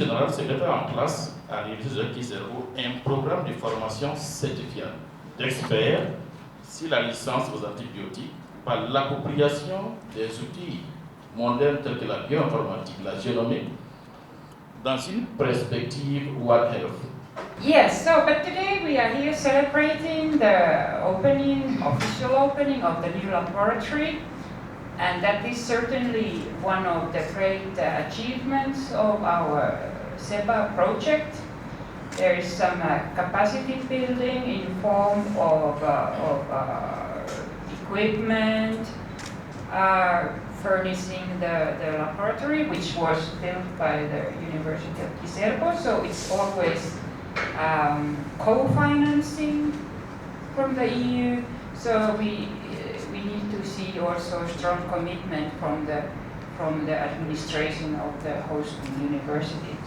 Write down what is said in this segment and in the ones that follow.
général, c'est mettre en place à l'Université Jacques Kizerbo un programme de formation certifiante d'experts sur la licence aux antibiotiques par l'appropriation des outils modernes tels que la bioinformatique, la génomique, dans une perspective One Health. Yes, but today we are here celebrating the official opening of the new laboratory, and that is certainly one of the great achievements of our SEBA project. There is some capacity building in form of equipment, furnishing the laboratory, which was built by the University of Kizerbo, so it's always co-financing from the EU, so we need to see also strong commitment from the administration of the hosting universities.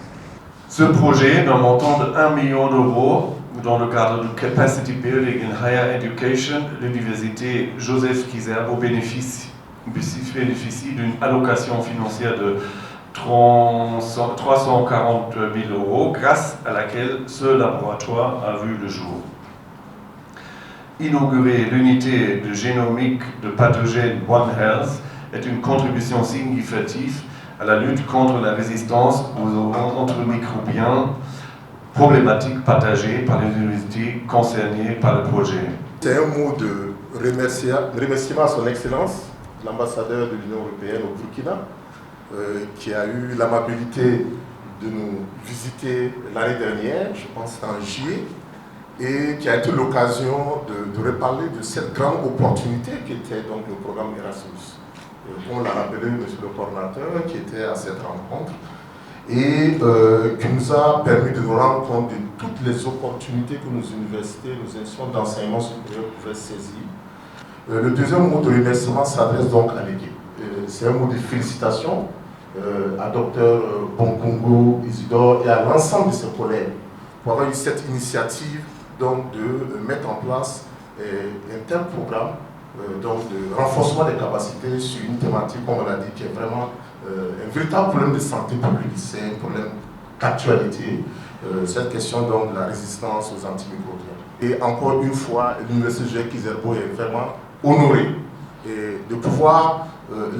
Ce projet, d'un montant de 1 million d'euros, dans le cadre du Capacity Building in Higher Education, l'Université Joseph Kizerbo bénéficie d'une allocation financière de 340 000 euros, grâce à laquelle ce laboratoire a vu le jour. Inaugurer l'unité de génomique de pathogènes One Health est une contribution significative à la lutte contre la résistance aux antimicrobiens, problématiques partagées par les universités concernées par le projet. C'est un mot de remerciement à son Excellence, l'ambassadeur de l'Union européenne au Burkina, qui a eu l'amabilité de nous visiter l'année dernière, je pense en juillet, et qui a été l'occasion de reparler de cette grande opportunité qui était donc le programme Erasmus. On l'a rappelé, monsieur le coordinateur, qui était à cette rencontre, et qui nous a permis de nous rendre compte de toutes les opportunités que nos universités, nos institutions d'enseignement supérieur pouvaient saisir. Le deuxième mot de remerciement s'adresse donc à l'équipe. C'est un mot de félicitations à Dr Bonkongo Isidore et à l'ensemble de ses collègues pour avoir eu cette initiative donc, de mettre en place un tel programme donc, de renforcement des capacités sur une thématique, comme on l'a dit, qui est vraiment un véritable problème de santé publique. C'est un problème d'actualité, cette question donc, de la résistance aux antimicrobiens. Et encore une fois, l'Université Jacques Kizerbo est vraiment honorée de pouvoir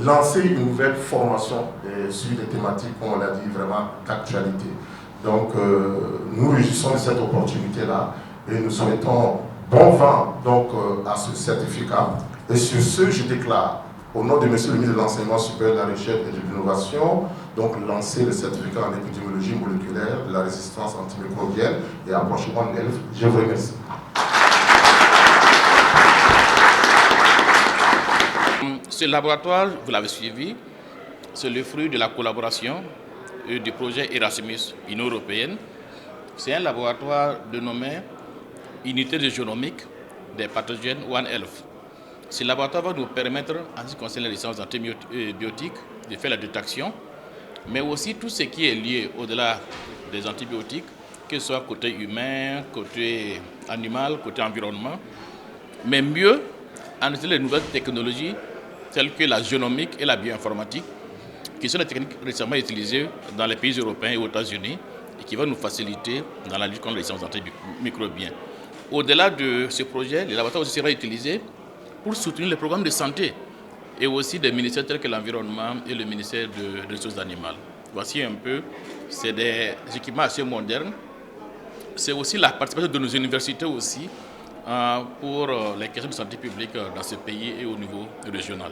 lancer une nouvelle formation sur des thématiques, comme on l'a dit, vraiment d'actualité. Donc, nous réjouissons de cette opportunité-là et nous souhaitons bon vent donc, à ce certificat. Et sur ce, je déclare, au nom de Monsieur le ministre de l'Enseignement supérieur, de la Recherche et de l'Innovation, donc lancer le certificat en épidémiologie moléculaire de la résistance antimicrobienne et approchement de l'ELF. Je vous remercie. Ce laboratoire, vous l'avez suivi, c'est le fruit de la collaboration du projet Erasmus Union européenne. C'est un laboratoire dénommé Unité de génomique des pathogènes One Health. Ce laboratoire va nous permettre, en ce qui concerne les licences antibiotiques, de faire la détection, mais aussi tout ce qui est lié au-delà des antibiotiques, que ce soit côté humain, côté animal, côté environnement, mais mieux en utilisant les nouvelles technologies telles que la génomique et la bioinformatique, qui sont des techniques récemment utilisées dans les pays européens et aux États-Unis et qui vont nous faciliter dans la lutte contre les licences antimicrobiens. Au-delà de ce projet, le laboratoire aussi sera utilisé pour soutenir les programmes de santé et aussi des ministères tels que l'environnement et le ministère des ressources animales. Voici un peu, c'est des équipements assez modernes. C'est aussi la participation de nos universités aussi pour les questions de santé publique dans ce pays et au niveau régional.